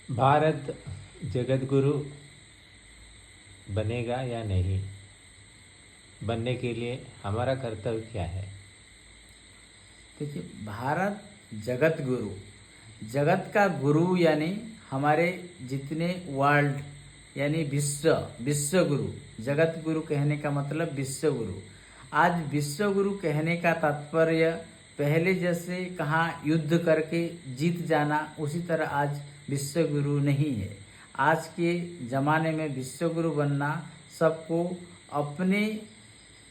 भारत जगत गुरु बनेगा या नहीं? बनने के लिए हमारा कर्तव्य क्या है? देखिए, भारत जगत गुरु, जगत का गुरु यानी हमारे जितने वर्ल्ड यानी विश्व गुरु। जगत गुरु कहने का मतलब विश्व गुरु। आज विश्व गुरु कहने का तात्पर्य पहले जैसे कहाँ युद्ध करके जीत जाना, उसी तरह आज विश्व गुरु नहीं है। आज के ज़माने में विश्व गुरु बनना सबको अपने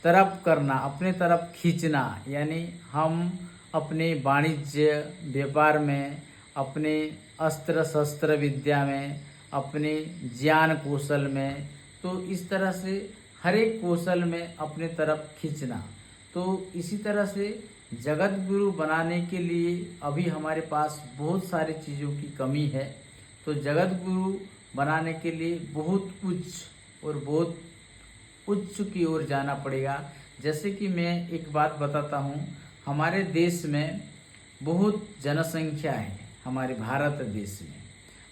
तरफ करना, अपने तरफ खींचना, यानी हम अपने वाणिज्य व्यापार में, अपने अस्त्र शस्त्र विद्या में, अपने ज्ञान कौशल में, तो इस तरह से हर एक कौशल में अपने तरफ खींचना। तो इसी तरह से जगत गुरु बनाने के लिए अभी हमारे पास बहुत सारी चीज़ों की कमी है। तो जगत गुरु बनाने के लिए बहुत उच्च और बहुत उच्च की ओर जाना पड़ेगा। जैसे कि मैं एक बात बताता हूँ, हमारे देश में बहुत जनसंख्या है, हमारे भारत देश में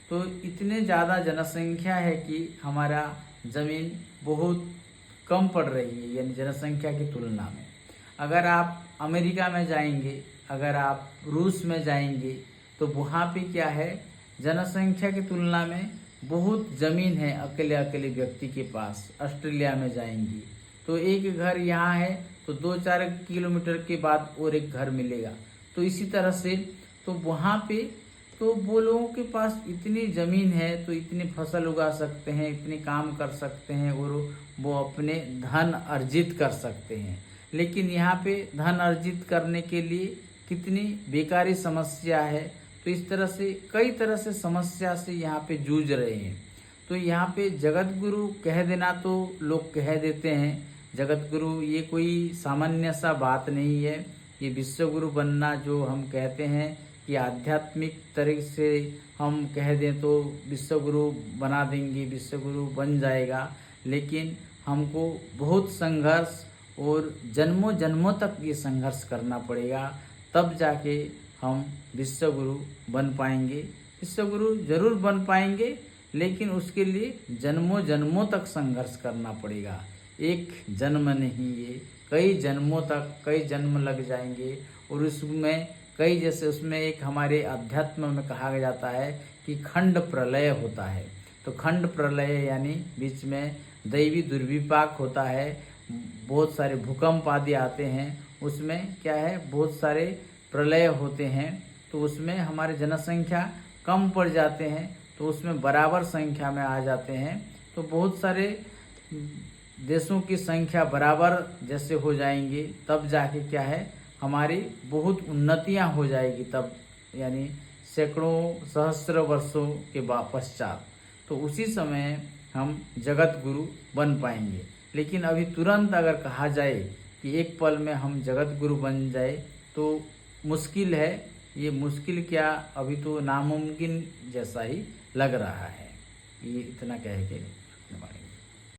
तो इतने ज़्यादा जनसंख्या है कि हमारा ज़मीन बहुत कम पड़ रही है, यानी जनसंख्या की तुलना में। अगर आप अमेरिका में जाएंगे, अगर आप रूस में जाएंगे, तो वहाँ पे क्या है, जनसंख्या की तुलना में बहुत ज़मीन है अकेले अकेले व्यक्ति के पास। ऑस्ट्रेलिया में जाएंगी तो एक घर यहाँ है तो 2-4 किलोमीटर के बाद और एक घर मिलेगा। तो इसी तरह से तो वहाँ पे तो वो लोगों के पास इतनी ज़मीन है तो इतनी फसल उगा सकते हैं, इतने काम कर सकते हैं और वो अपने धन अर्जित कर सकते हैं। लेकिन यहाँ पे धन अर्जित करने के लिए कितनी बेकारी समस्या है। तो इस तरह से कई तरह से समस्या से यहाँ पे जूझ रहे हैं। तो यहाँ पे जगत गुरु कह देना तो लोग कह देते हैं, जगत गुरु ये कोई सामान्य सा बात नहीं है। ये विश्व गुरु बनना जो हम कहते हैं कि आध्यात्मिक तरीके से हम कह दें तो विश्व गुरु बना देंगे, विश्व गुरु बन जाएगा। लेकिन हमको बहुत संघर्ष और जन्मों जन्मों तक ये संघर्ष करना पड़ेगा, तब जाके हम विश्व गुरु बन पाएंगे। विश्व गुरु जरूर बन पाएंगे, लेकिन उसके लिए जन्मों जन्मों तक संघर्ष करना पड़ेगा। एक जन्म नहीं, ये कई जन्मों तक कई जन्म लग जाएंगे। और उसमें कई, जैसे उसमें एक हमारे अध्यात्म में कहा जाता है कि खंड प्रलय होता है। तो खंड प्रलय यानी बीच में दैवी दुर्विपाक होता है, बहुत सारे भूकंप आदि आते हैं, उसमें क्या है बहुत सारे प्रलय होते हैं। तो उसमें हमारे जनसंख्या कम पड़ जाते हैं, तो उसमें बराबर संख्या में आ जाते हैं। तो बहुत सारे देशों की संख्या बराबर जैसे हो जाएंगी, तब जाके क्या है हमारी बहुत उन्नतियां हो जाएगी, तब यानी सैकड़ों सहस्त्र वर्षों के पश्चात। तो उसी समय हम जगत गुरु बन पाएंगे। लेकिन अभी तुरंत अगर कहा जाए कि एक पल में हम जगत गुरु बन जाए तो मुश्किल है। ये मुश्किल क्या, अभी तो नामुमकिन जैसा ही लग रहा है। ये इतना कह के